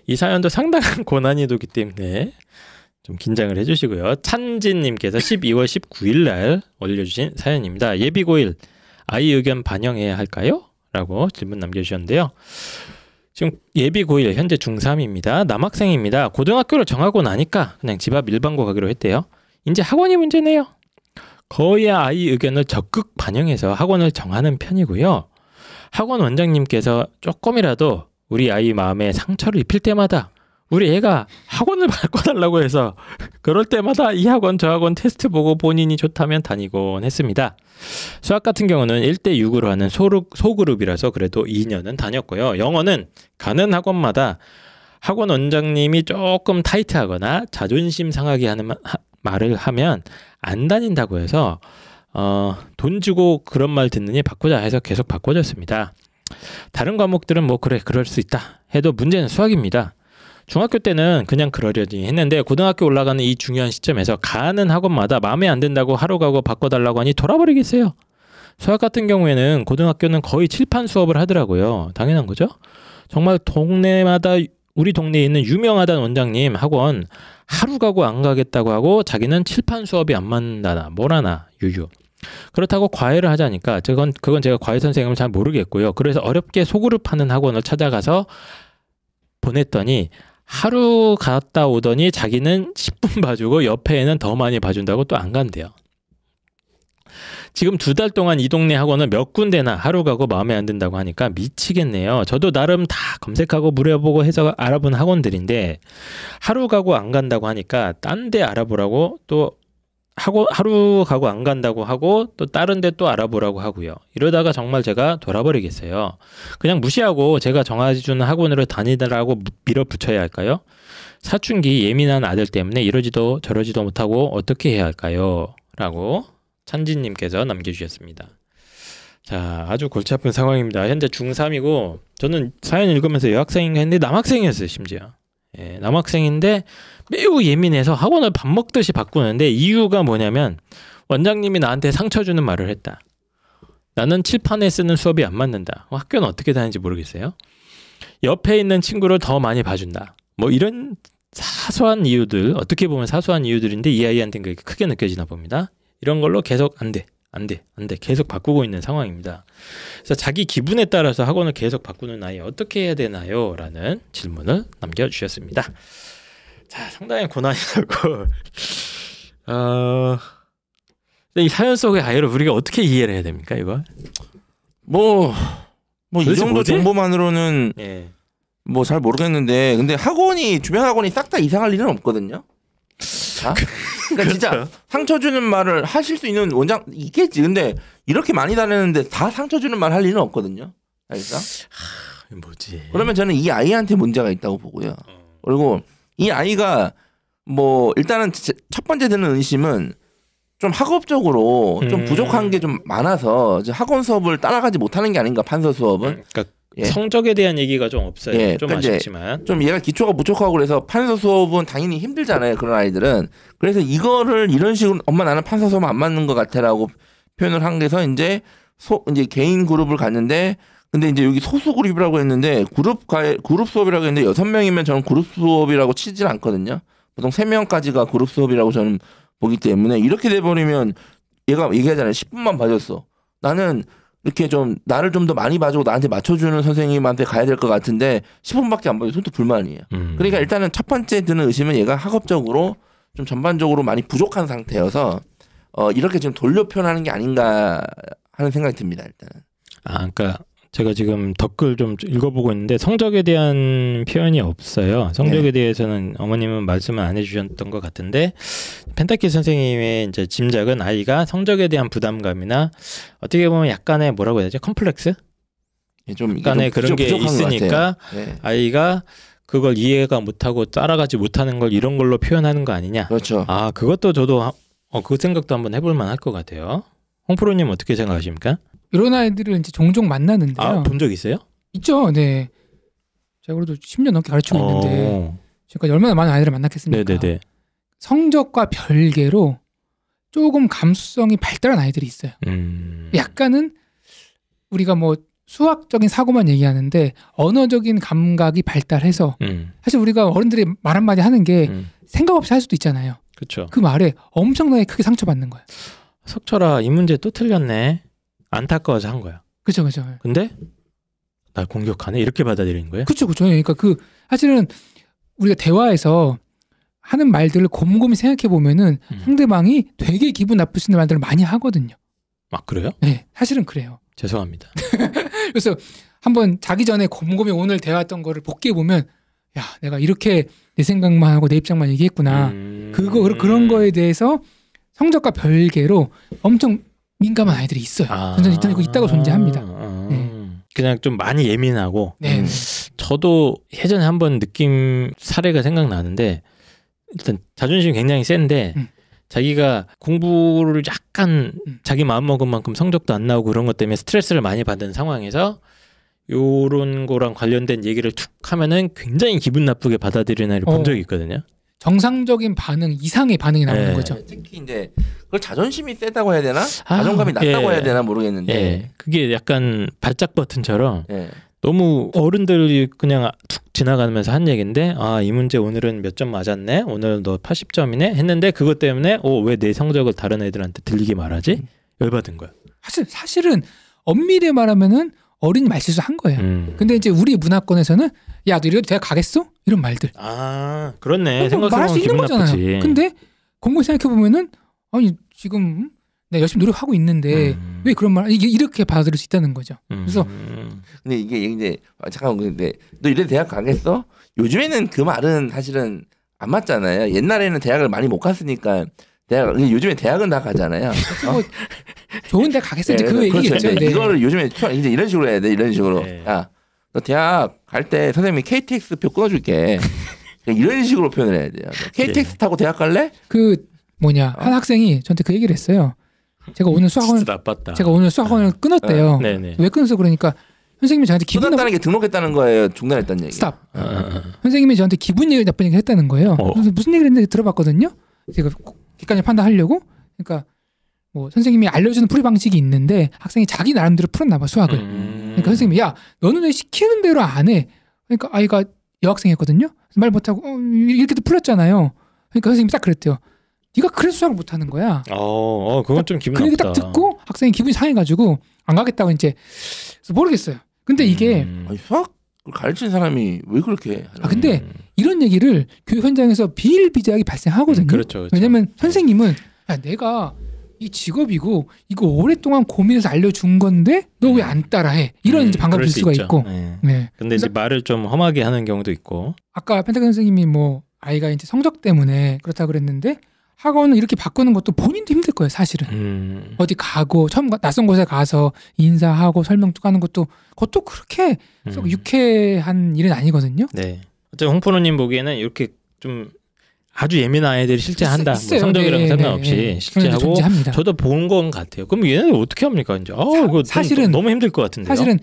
이 사연도 상당한 고난이도기 때문에 좀 긴장을 해주시고요. 찬진님께서 12월 19일 날 올려주신 사연입니다. 예비고1 아이 의견 반영해야 할까요? 라고 질문 남겨주셨는데요. 지금 예비고1 현재 중3입니다. 남학생입니다. 고등학교를 정하고 나니까 그냥 집 앞 일반고 가기로 했대요. 이제 학원이 문제네요. 거의 아이 의견을 적극 반영해서 학원을 정하는 편이고요. 학원 원장님께서 조금이라도 우리 아이 마음에 상처를 입힐 때마다 우리 애가 학원을 바꿔달라고 해서 그럴 때마다 이 학원 저 학원 테스트 보고 본인이 좋다면 다니곤 했습니다. 수학 같은 경우는 1대6으로 하는 소그룹이라서 그래도 2년은 다녔고요. 영어는 가는 학원마다 학원 원장님이 조금 타이트하거나 자존심 상하게 하는 말을 하면 안 다닌다고 해서 돈 주고 그런 말 듣느니 바꾸자 해서 계속 바꿔줬습니다. 다른 과목들은 뭐 그래 그럴 수 있다 해도 문제는 수학입니다. 중학교 때는 그냥 그러려니 했는데 고등학교 올라가는 이 중요한 시점에서 가는 학원마다 마음에 안 든다고 하루 가고 바꿔달라고 하니 돌아버리겠어요. 수학 같은 경우에는 고등학교는 거의 칠판 수업을 하더라고요. 당연한 거죠. 정말 동네마다 우리 동네에 있는 유명하다는 원장님 학원 하루 가고 안 가겠다고 하고 자기는 칠판 수업이 안 맞는다나 뭐라나 유유. 그렇다고 과외를 하자니까 그건 제가 과외 선생님을 잘 모르겠고요. 그래서 어렵게 소그룹 하는 학원을 찾아가서 보냈더니 하루 갔다 오더니 자기는 10분 봐주고 옆에는 더 많이 봐준다고 또 안 간대요. 지금 2달 동안 이 동네 학원을 몇 군데나 하루 가고 마음에 안 든다고 하니까 미치겠네요. 저도 나름 다 검색하고 물어보고 해서 알아본 학원들인데 하루 가고 안 간다고 하니까 딴 데 알아보라고 또 하루 가고 안 간다고 하고 또 다른 데 또 알아보라고 하고요. 이러다가 정말 제가 돌아버리겠어요. 그냥 무시하고 제가 정해주는 학원으로 다니더라고 밀어붙여야 할까요? 사춘기 예민한 아들 때문에 이러지도 저러지도 못하고 어떻게 해야 할까요? 라고 찬진님께서 남겨주셨습니다. 자, 아주 골치 아픈 상황입니다. 현재 중3이고 저는 사연 읽으면서 여학생인가 했는데 남학생이었어요. 심지어. 예, 남학생인데 매우 예민해서 학원을 밥 먹듯이 바꾸는데 이유가 뭐냐면 원장님이 나한테 상처 주는 말을 했다. 나는 칠판에 쓰는 수업이 안 맞는다. 학교는 어떻게 다니는지 모르겠어요. 옆에 있는 친구를 더 많이 봐준다. 뭐 이런 사소한 이유들, 어떻게 보면 사소한 이유들인데 이 아이한테는 그게 크게 느껴지나 봅니다. 이런 걸로 계속 안 돼 계속 바꾸고 있는 상황입니다. 그래서 자기 기분에 따라서 학원을 계속 바꾸는 아이 어떻게 해야 되나요? 라는 질문을 남겨주셨습니다. 자, 상당히 고난이고 이 사연 속의 아이를 우리가 어떻게 이해를 해야 됩니까? 이거 뭐 이 정도 뭐지? 정보만으로는 예. 뭐 잘 모르겠는데 근데 주변 학원이 싹 다 이상할 일은 없거든요. 자? 그러니까 진짜 상처 주는 말을 하실 수 있는 원장 있겠지. 근데 이렇게 많이 다니는데 다 상처 주는 말 할 일은 없거든요. 알겠어? 뭐지? 그러면 저는 이 아이한테 문제가 있다고 보고요. 그리고 이 아이가 뭐 일단은 첫 번째 드는 의심은 좀 학업적으로 좀 부족한 게 좀 많아서 학원 수업을 따라가지 못하는 게 아닌가, 판서 수업은. 그러니까 성적에 대한 얘기가 좀 없어요. 예, 좀 그러니까 아쉽지만. 좀 얘가 기초가 부족하고 그래서 판서 수업은 당연히 힘들잖아요. 그런 아이들은. 그래서 이거를 이런 식으로 엄마 나는 판서 수업 안 맞는 것 같아라고 표현을 한 게서 이제 개인 그룹을 갔는데 근데 이제 여기 소수 그룹이라고 했는데 그룹 수업이라고 했는데 6명이면 저는 그룹 수업이라고 치질 않거든요. 보통 3명까지가 그룹 수업이라고 저는 보기 때문에 이렇게 돼버리면 얘가 얘기하잖아요. 10분만 봐줬어. 나는 이렇게 좀 나를 좀 더 많이 봐주고 나한테 맞춰주는 선생님한테 가야 될 것 같은데 10분밖에 안 봐줘. 손도 불만이에요. 그러니까 일단은 첫 번째 드는 의심은 얘가 학업적으로 좀 전반적으로 많이 부족한 상태여서 이렇게 지금 돌려 표현하는 게 아닌가 하는 생각이 듭니다. 일단은. 그러니까 제가 지금 댓글 좀 읽어보고 있는데 성적에 대한 표현이 없어요. 성적에 대해서는 어머님은 말씀을 안 해주셨던 것 같은데 펜타키 선생님의 이제 짐작은 아이가 성적에 대한 부담감이나 어떻게 보면 약간의 뭐라고 해야 되죠? 컴플렉스? 좀 약간의 그런 게 있으니까 아이가 그걸 이해가 못하고 따라가지 못하는 걸 이런 걸로 표현하는 거 아니냐? 그렇죠. 그것도 저도 그 생각도 한번 해볼 만할 것 같아요. 홍프로님 어떻게 생각하십니까? 이런 아이들을 이제 종종 만나는데요. 본 적 있어요? 있죠. 네. 제가 그래도 10년 넘게 가르치고 있는데 지금까지 얼마나 많은 아이들을 만났겠습니까? 네네네. 성적과 별개로 조금 감수성이 발달한 아이들이 있어요. 약간은 우리가 뭐 수학적인 사고만 얘기하는데 언어적인 감각이 발달해서 사실 우리가 어른들이 말 한마디 하는 게 생각 없이 할 수도 있잖아요. 그렇죠. 그 말에 엄청나게 크게 상처받는 거야. 석철아 이 문제 또 틀렸네. 안타까워서 한 거야. 그렇죠, 그렇죠. 근데 날 공격하네 이렇게 받아들이는 거예요? 그렇죠, 그렇죠. 그러니까 그 사실은 우리가 대화에서 하는 말들을 곰곰이 생각해 보면은 상대방이 되게 기분 나쁠 수 있는 말들을 많이 하거든요. 아 그래요? 네, 사실은 그래요. 죄송합니다. 그래서 한번 자기 전에 곰곰이 오늘 대화했던 거를 복귀해 보면, 야, 내가 이렇게 내 생각만 하고 내 입장만 얘기했구나. 그런 거에 대해서 성적과 별개로 엄청 민감한 아이들이 있어요. 완전 있다고 존재합니다. 네. 그냥 좀 많이 예민하고. 네. 저도 예전에 한번 느낌 사례가 생각나는데 일단 자존심이 굉장히 센데 자기가 공부를 약간 자기 마음먹은 만큼 성적도 안 나오고 그런 것 때문에 스트레스를 많이 받은 상황에서 요런 거랑 관련된 얘기를 툭 하면은 굉장히 기분 나쁘게 받아들이는 애를 본 적이 있거든요. 정상적인 반응 이상의 반응이 나오는 네. 거죠. 특히 이제 그걸 자존심이 세다고 해야 되나? 자존감이 낮다고 해야 되나 모르겠는데. 그게 약간 발작 버튼처럼 예. 너무 어른들이 그냥 툭 지나가면서 한 얘기인데 이 문제 오늘은 몇 점 맞았네? 오늘 너 80점이네? 했는데 그것 때문에 왜 내 성적을 다른 애들한테 들리게 말하지? 열받은 거야. 사실은 엄밀히 말하면은 어린이 말실수 한 거예요. 근데 이제 우리 문화권에서는 야, 너 이래도 대학 가겠어? 이런 말들. 그렇네. 말할 수 있는 거잖아요. 나쁘지. 근데 곰곰이 생각해 보면은 아니 지금 내가 열심히 노력하고 있는데 왜 그런 말 이렇게 받아들일 수 있다는 거죠. 그래서 근데 이게 이제 잠깐만 근데 너 이래 대학 가겠어? 요즘에는 그 말은 사실은 안 맞잖아요. 옛날에는 대학을 많이 못 갔으니까 요즘에 대학은 다 가잖아요. 뭐 좋은 데 가겠어 이제 그 얘기겠죠. 그렇죠. 네. 이거를 요즘에 이제 이런 식으로 해야 돼. 이런 식으로. 네. 야, 너 대학 갈 때 선생님이 KTX 표 끊어줄게. 이런 식으로 표현을 해야 돼요. KTX 타고 대학 갈래? 한 학생이 저한테 그 얘기를 했어요. 제가 오늘 수학원을 끊었대요. 왜 끊었어? 그러니까 선생님이 저한테 끊었다는 게 등록했다는 거예요. 중단했다는 얘기. 스탑. 선생님이 저한테 기분 나쁜 얘기를 했다는 거예요. 그래서 무슨 얘기를 했는지 들어봤거든요. 제가 객관적 판단하려고. 그러니까 뭐 선생님이 알려주는 풀이 방식이 있는데 학생이 자기 나름대로 풀었나 봐 수학을. 그러니까 선생님이 야 너는 왜 시키는 대로 안 해? 그러니까 아이가 여학생이었거든요. 말 못하고 이렇게도 풀렸잖아요. 그러니까 선생님이 딱 그랬대요. 네가 그래서 수학을 못하는 거야. 그건 좀 기분 그 얘기 나쁘다. 딱 듣고 학생이 기분이 상해가지고 안 가겠다고 이제 모르겠어요. 근데 이게 아니, 수학을 가르치는 사람이 왜 그렇게 하냐? 근데 이런 얘기를 교육 현장에서 비일비재하게 발생하거든요. 그렇죠. 왜냐면 선생님은 야, 내가 이 직업이고 이거 오랫동안 고민해서 알려준 건데 너 왜 안 따라해? 이런 이제 반감을 줄 수가 있고. 네. 근데 이제 말을 좀 험하게 하는 경우도 있고. 아까 펜타곤 선생님이 뭐 아이가 이제 성적 때문에 그렇다 그랬는데 학원을 이렇게 바꾸는 것도 본인도 힘들 거예요, 사실은. 어디 가고 처음 낯선 곳에 가서 인사하고 설명 쭉 하는 그것도 그렇게 썩 유쾌한 일은 아니거든요. 네. 어쨌든 홍프로님 보기에는 이렇게 좀 아주 예민한 아이들이 실제 한다. 뭐 성적이랑 상관없이 실제 하고 존재합니다. 저도 본 건 같아요. 그럼 얘네들 어떻게 합니까? 이제 이거 사실은 너무 힘들 것 같은데요. 사실은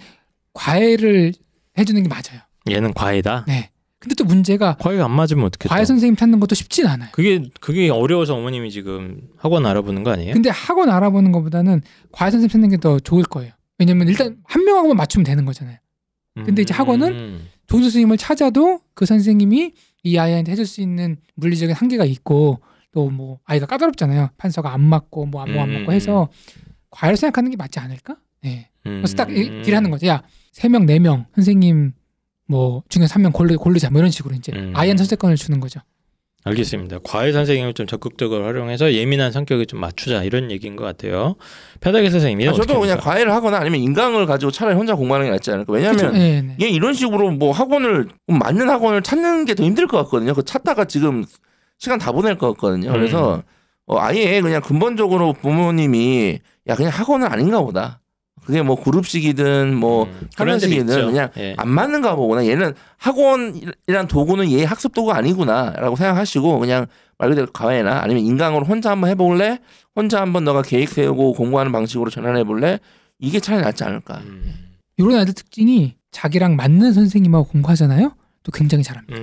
과외를 해주는 게 맞아요. 얘는 과외다. 네. 근데 또 문제가 과외가 안 맞으면 어떻게? 과외 선생님 찾는 것도 쉽진 않아요. 그게 어려워서 어머님이 지금 학원 알아보는 거 아니에요? 근데 학원 알아보는 것보다는 과외 선생님 찾는 게 더 좋을 거예요. 왜냐면 일단 한 명하고만 맞추면 되는 거잖아요. 근데 이제 학원은 좋은 선생님을 찾아도 그 선생님이 이 아이한테 해줄 수 있는 물리적인 한계가 있고 또 뭐 아이가 까다롭잖아요. 판서가 안 맞고 뭐 안 맞고 해서 과외를 생각하는 게 맞지 않을까? 네. 그래서 딱 딜하는 거죠. 야, 3명, 4명 선생님 뭐 중에서 1명 고르자 뭐 이런 식으로 이제 아이한테 선택권을 주는 거죠. 알겠습니다. 과외 선생님을 좀 적극적으로 활용해서 예민한 성격에 좀 맞추자 이런 얘기인 것 같아요. 편하게 선생님이 저도 그냥 과외를 하거나 아니면 인강을 가지고 차라리 혼자 공부하는 게 낫지 않을까. 왜냐하면 얘 이런 식으로 뭐 학원을 맞는 학원을 찾는 게 더 힘들 것 같거든요. 그 찾다가 지금 시간 다 보낼 것 같거든요. 그래서 아예 그냥 근본적으로 부모님이 야 그냥 학원은 아닌가 보다. 그게 뭐 그룹식이든 뭐 학원식이든 그냥 안 맞는가 보구나. 얘는 학원이란 도구는 얘 학습 도구 아니구나라고 생각하시고 그냥 말 그대로 과외나 아니면 인강으로 혼자 한번 해볼래? 혼자 한번 너가 계획 세우고 공부하는 방식으로 전환해볼래? 이게 차라리 낫지 않을까. 이런 아이들 특징이 자기랑 맞는 선생님하고 공부하잖아요. 또 굉장히 잘합니다.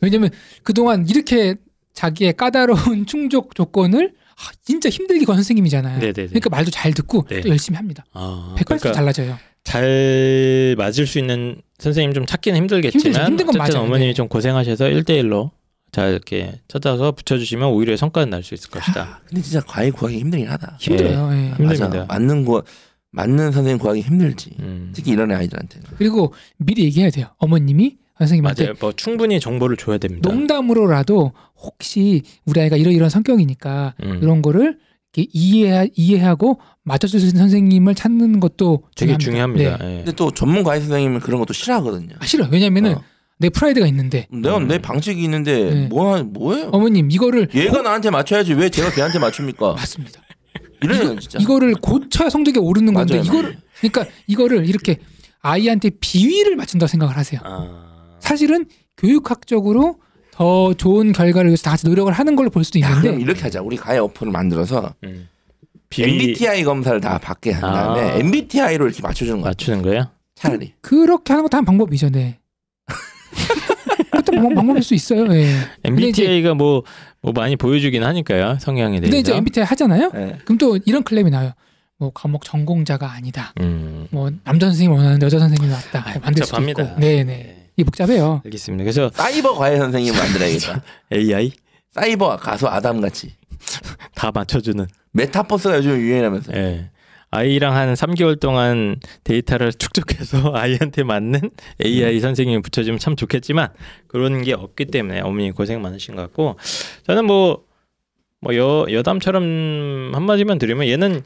왜냐면 그동안 이렇게 자기의 까다로운 충족 조건을 진짜 힘들게 건 선생님이잖아요. 네네네. 그러니까 말도 잘 듣고 네. 또 열심히 합니다. 180도 그러니까 달라져요. 잘 맞을 수 있는 선생님 좀 찾기는 힘들겠지만 힘든 건 어쨌든 맞아요. 어머님이 네. 좀 고생하셔서 1대1로 잘 이렇게 찾아서 붙여주시면 오히려 성과는 날 수 있을 것이다. 근데 진짜 과외 구하기 힘들긴 하다. 힘들어요. 예. 힘듭니다. 맞아. 맞는 선생님 구하기 힘들지. 특히 이런 아이들한테. 그리고 미리 얘기해야 돼요. 어머님이 선생님한테 맞아요. 뭐 충분히 정보를 줘야 됩니다. 농담으로라도 혹시 우리 아이가 이런 성격이니까 이런 거를 이렇게 이해하고 맞춰줄 수 있는 선생님을 찾는 것도 되게 중요합니다. 중요합니다. 네. 예. 근데 또 전문 과외 선생님은 그런 것도 싫어하거든요. 싫어요. 왜냐면은 내 프라이드가 있는데 내가 내 방식이 있는데 네. 뭐예요? 어머님 이거를 얘가 나한테 맞춰야지 왜 제가 걔한테 맞춥니까? 맞습니다. 이래요 진짜. 이거를 고쳐야 성적이 오르는 건데 맞아요, 이거를 그러니까 이거를 이렇게 아이한테 비위를 맞춘다고 생각을 하세요. 사실은 교육학적으로 더 좋은 결과를 위해서 다 같이 노력을 하는 걸로 볼 수도 야, 있는데 그럼 이렇게 하자. 우리 과외 어플을 만들어서 비위 MBTI 검사를 다 받게 한 다음에 MBTI로 이렇게 맞춰주는 거야. 맞추는 거예요? 차라리. 그렇게 하는 것도 한 방법이죠. 네. 그것도 방법일 수 있어요. 예. MBTI가 뭐 많이 보여주긴 하니까요. 성향에 대해서. 근데 이제 MBTI 하잖아요. 네. 그럼 또 이런 클레임이 나와요. 뭐 과목 전공자가 아니다. 뭐 남자 선생님 원하는데 여자 선생님이 왔다. 만들 수도 복잡합니다. 있고. 네네. 이게 복잡해요. 알겠습니다. 그래서 사이버 과외 선생님 만들어야겠다. AI 사이버 가수 아담 같이. 다 맞춰주는. 메타버스가 요즘 유행하면서. 예. 아이랑 한 3개월 동안 데이터를 축적해서 아이한테 맞는 AI 선생님을 붙여주면 참 좋겠지만 그런 게 없기 때문에 어머니 고생 많으신 것 같고 저는 여담처럼 한마디만 드리면 얘는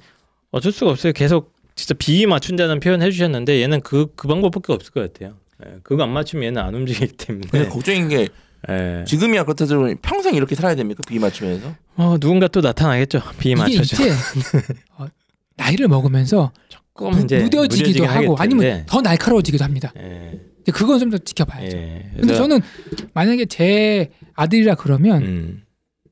어쩔 수가 없어요. 계속 진짜 비위 맞춘다는 표현 해주셨는데 얘는 그 방법밖에 없을 것 같아요. 예. 그거 안 맞추면 얘는 안 움직이기 때문에. 근데 걱정인 게 예. 지금이야 그렇다고 평생 이렇게 살아야 됩니까? 비위 맞추면서? 누군가 또 나타나겠죠. 비위 이게 맞춰줘. 이제 나이를 먹으면서 조금 이제 무뎌지기도 하고 하겠죠. 아니면 더 날카로워지기도 합니다. 예. 근데 그건 좀 더 지켜봐야죠. 예. 근데 저는 만약에 제 아들이라 그러면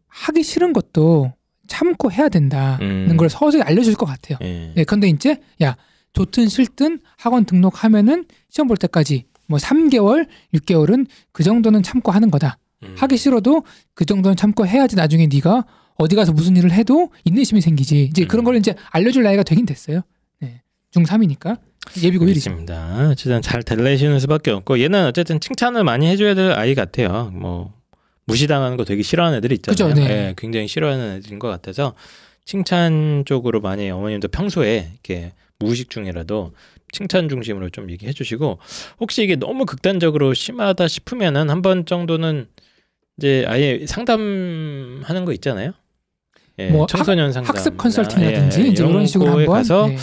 하기 싫은 것도 참고 해야 된다는 걸 서서히 알려줄 것 같아요. 예. 네, 근데 이제 야 좋든 싫든 학원 등록하면은 시험 볼 때까지 뭐 3개월, 6개월은 그 정도는 참고 하는 거다. 하기 싫어도 그 정도는 참고 해야지 나중에 네가 어디 가서 무슨 일을 해도 인내심이 생기지. 이제 그런 걸 이제 알려줄 나이가 되긴 됐어요. 네. 중3이니까 예비고 1이죠. 그렇습니다. 어쨌든 잘 달래시는 수밖에 없고 얘는 어쨌든 칭찬을 많이 해줘야 될 아이 같아요. 뭐 무시당하는 거 되게 싫어하는 애들이 있잖아요. 그죠, 네. 예, 굉장히 싫어하는 애들인 것 같아서 칭찬 쪽으로 많이 어머님도 평소에 이렇게 무의식 중이라도 칭찬 중심으로 좀 얘기해 주시고 혹시 이게 너무 극단적으로 심하다 싶으면은 한 번 정도는 이제 아예 상담하는 거 있잖아요. 예, 뭐 청소년 상담, 학습 컨설팅이라든지 이제 이런 식으로 거에 한번 가서 네.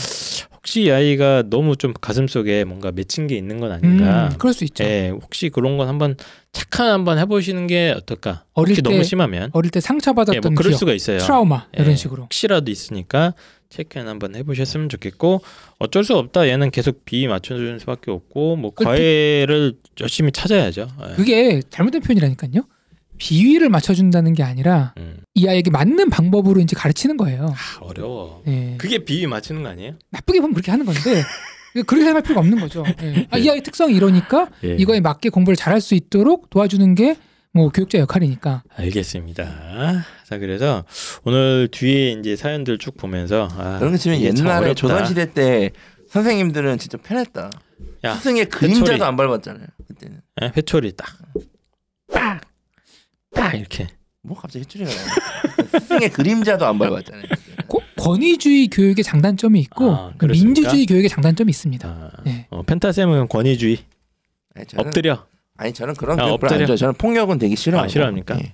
혹시 이 아이가 너무 좀 가슴 속에 뭔가 맺힌 게 있는 건 아닌가. 그럴 수 있죠. 예, 혹시 그런 건 한번 착한 한번 해보시는 게 어떨까. 어릴 혹시 때 너무 심하면 어릴 때 상처받았던 예, 뭐 그럴 기억, 수가 있어요. 트라우마 예, 이런 식으로. 혹시라도 있으니까 체크인 한번 해보셨으면 좋겠고 어쩔 수 없다. 얘는 계속 비위 맞춰주는 수밖에 없고 뭐 과외를 열심히 찾아야죠. 예. 그게 잘못된 표현이라니까요. 비위를 맞춰준다는 게 아니라 이 아이에게 맞는 방법으로 이제 가르치는 거예요. 어려워. 네. 그게 비위 맞추는 거 아니에요? 나쁘게 보면 그렇게 하는 건데 그렇게 생각할 필요가 없는 거죠. 네. 이 아이 특성이 이러니까 예. 이거에 맞게 공부를 잘할 수 있도록 도와주는 게 뭐 교육자 역할이니까. 알겠습니다. 자, 그래서 오늘 뒤에 이제 사연들 쭉 보면서 그런 거 치면 이게 참 옛날에 어렵다. 조선시대 때 선생님들은 진짜 편했다. 야, 스승의 그림자도 회초리. 안 밟았잖아요. 그때는. 예, 회초리 딱 이렇게. 뭐 갑자기 회초리가 나와. 스승의 그림자도 안 밟았잖아요. 권위주의 교육의 장단점이 있고 그렇습니까? 민주주의 교육의 장단점이 있습니다. 아, 네. 펜타쌤은 권위주의. 아니, 저는, 엎드려. 아니 저는 그런 아, 교육 별로 안 엎드려. 좋아해요. 저는 폭력은 되게 싫어하고. 싫어합니까? 예.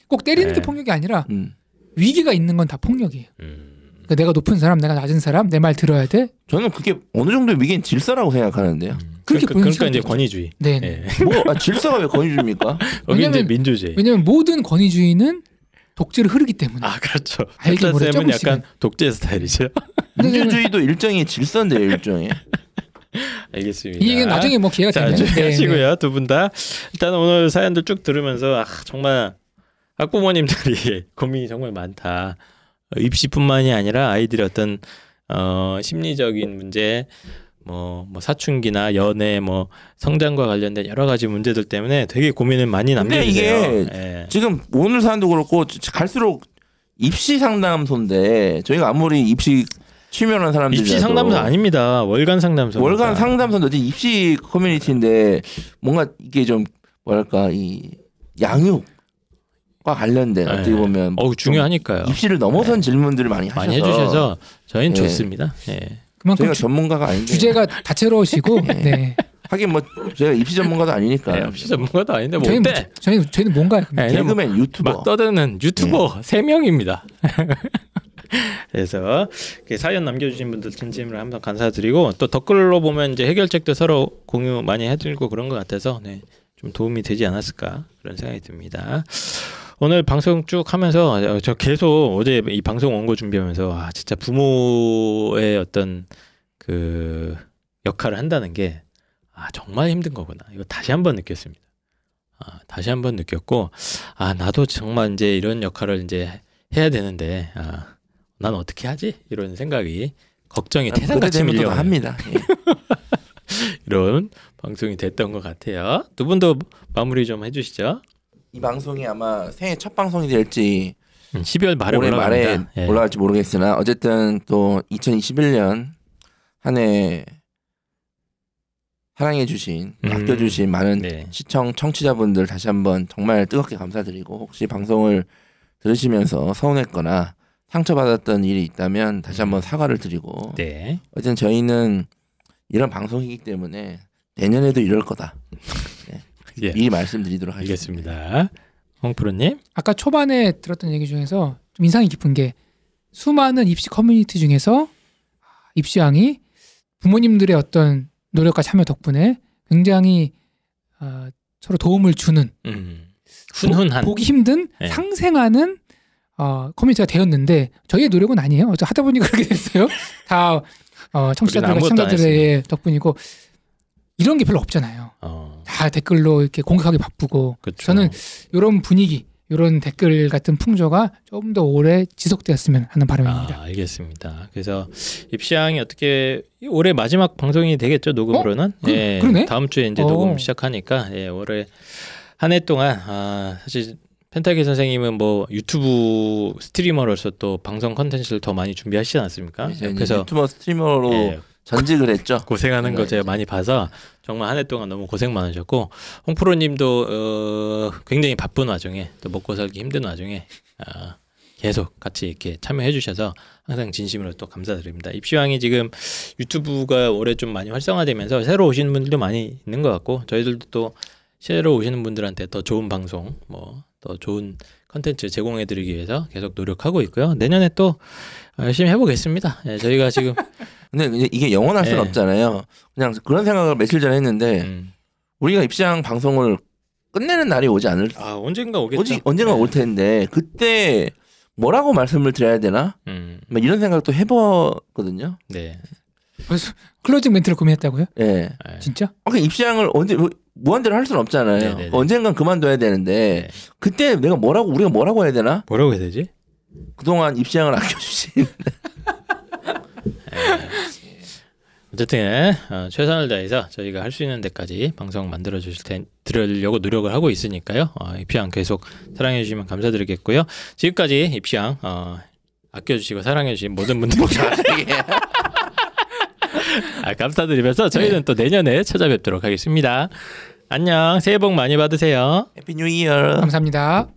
꼭 때리는 네. 게 폭력이 아니라 음. 위기가 있는 건 다 폭력이에요. 그러니까 내가 높은 사람, 내가 낮은 사람, 내 말 들어야 돼. 저는 그게 어느 정도의 위기는 질서라고 생각하는데요. 그렇게 보는 그러니까 이제 시각이죠. 권위주의. 네. 예. 뭐 질서가 왜 권위주입니까? 여기 이제 왜냐면- 민주주의. 왜냐면 모든 권위주의는 독재로 흐르기 때문에. 아, 그렇죠. 알게 모르게 펜타쌤은 조금씩은. 약간 독재 스타일이죠. 민주주의도 일종의 질서인데요, 일종의. 알겠습니다. 이 얘기는 나중에 뭐 기회가 자, 되면 조용히 하시고요. 두 분 다. 일단 오늘 사연들 쭉 들으면서 정말 학부모님들이 고민이 정말 많다. 입시뿐만이 아니라 아이들의 어떤 심리적인 문제, 뭐 사춘기나 연애, 뭐 성장과 관련된 여러 가지 문제들 때문에 되게 고민을 많이 근데 남겨주세요. 이게 예. 지금 오늘 사연도 그렇고 갈수록 입시 상담소인데 저희가 아무리 입시 취면한 사람들이 입시 상담소 아닙니다. 월간 상담소. 월간 상담소인데 입시 커뮤니티인데 뭔가 이게 좀 뭐랄까 이 양육과 관련된 어떻게 보면 중요하니까요. 입시를 넘어선 질문들을 많이 해주셔서 저희는 좋습니다. 네. 그만큼 저희가 전문가가 아닌데 주제가 다채로우시고 네. 하긴 뭐 저희가 입시 전문가도 아니니까. 네, 입시 전문가도 아닌데 뭐 어때? 저희는 뭔가요? 개그맨 유튜버. 막 떠드는 유튜버 3명입니다. 그래서 사연 남겨주신 분들 진심으로 항상 감사드리고 또 댓글로 보면 이제 해결책도 서로 공유 많이 해드리고 그런 것 같아서 네, 좀 도움이 되지 않았을까 그런 생각이 듭니다. 오늘 방송 쭉 하면서 저 계속 어제 이 방송 원고 준비하면서 진짜 부모의 어떤 그 역할을 한다는 게 정말 힘든 거구나. 이거 다시 한번 느꼈습니다. 다시 한번 느꼈고 나도 정말 이제 이런 역할을 이제 해야 되는데 난 어떻게 하지? 이런 생각이 걱정이 태산같이 밀려옵니다. 합니다. 예. 이런 방송이 됐던 것 같아요. 두 분도 마무리 좀 해주시죠. 이 방송이 아마 새해 첫 방송이 될지 12월 말에 올해 말에 예. 올라갈지 모르겠으나 어쨌든 또 2021년 한 해 사랑해주신 아껴주신 많은 네. 시청 청취자분들 다시 한번 정말 뜨겁게 감사드리고 혹시 방송을 들으시면서 서운했거나 상처받았던 일이 있다면 다시 한번 사과를 드리고 네. 어쨌든 저희는 이런 방송이기 때문에 내년에도 이럴 거다. 네. 예. 미리 말씀드리도록 하겠습니다. 알겠습니다. 홍프로님. 아까 초반에 들었던 얘기 중에서 좀 인상이 깊은 게 수많은 입시 커뮤니티 중에서 입시왕이 부모님들의 어떤 노력과 참여 덕분에 굉장히 서로 도움을 주는 훈훈한 보기 힘든 네. 상생하는 커뮤니티가 되었는데 저희의 노력은 아니에요. 하다 보니 그렇게 됐어요. 다 청취자들과 시청자들의 덕분이고 이런 게 별로 없잖아요. 다 댓글로 이렇게 공격하기 바쁘고 그쵸. 저는 이런 분위기, 이런 댓글 같은 풍조가 좀 더 오래 지속되었으면 하는 바람입니다. 알겠습니다. 그래서 입시왕이 어떻게 올해 마지막 방송이 되겠죠, 녹음으로는. 예, 그러네. 다음 주에 이제 녹음 시작하니까 올해 한 해 동안 사실 펜타기 선생님은 뭐 유튜브 스트리머로서 또 방송 컨텐츠를 더 많이 준비하시지 않습니까? 그래서 유튜버 스트리머로 전직을 했죠. 고생하는 거 제가 많이 봐서 정말 한 해 동안 너무 고생 많으셨고 홍프로님도 굉장히 바쁜 와중에 또 먹고 살기 힘든 와중에 계속 같이 이렇게 참여해 주셔서 항상 진심으로 또 감사드립니다. 입시왕이 지금 유튜브가 올해 좀 많이 활성화되면서 새로 오시는 분들도 많이 있는 것 같고 저희들도 또 새로 오시는 분들한테 더 좋은 방송 더 좋은 컨텐츠 제공해드리기 위해서 계속 노력하고 있고요. 내년에 또 열심히 해보겠습니다. 저희가 지금 근데 이게 영원할 수는 없잖아요. 그냥 그런 생각을 며칠 전에 했는데 우리가 입시왕 방송을 끝내는 날이 오지 않을 언젠가 오겠죠. 언젠가 올 텐데 그때 뭐라고 말씀을 드려야 되나? 이런 생각도 해봤거든요. 네. 그래서 클로징 멘트를 고민했다고요? 네. 진짜? 그러니까 입시왕을 언제 무한대로 할 수는 없잖아요. 네네네. 언젠간 그만둬야 되는데 그때 우리가 뭐라고 해야 되나? 뭐라고 해야 되지? 그동안 입시왕을 아껴주신 어쨌든 최선을 다해서 저희가 할 수 있는 데까지 방송 만들어 드리려고 노력을 하고 있으니까요. 입시왕 계속 사랑해 주시면 감사드리겠고요. 지금까지 입시왕 아껴주시고 사랑해 주신 모든 분들께 감사드리면서 저희는 또 내년에 찾아뵙도록 하겠습니다. 안녕. 새해 복 많이 받으세요. 해피 뉴 이어. 감사합니다.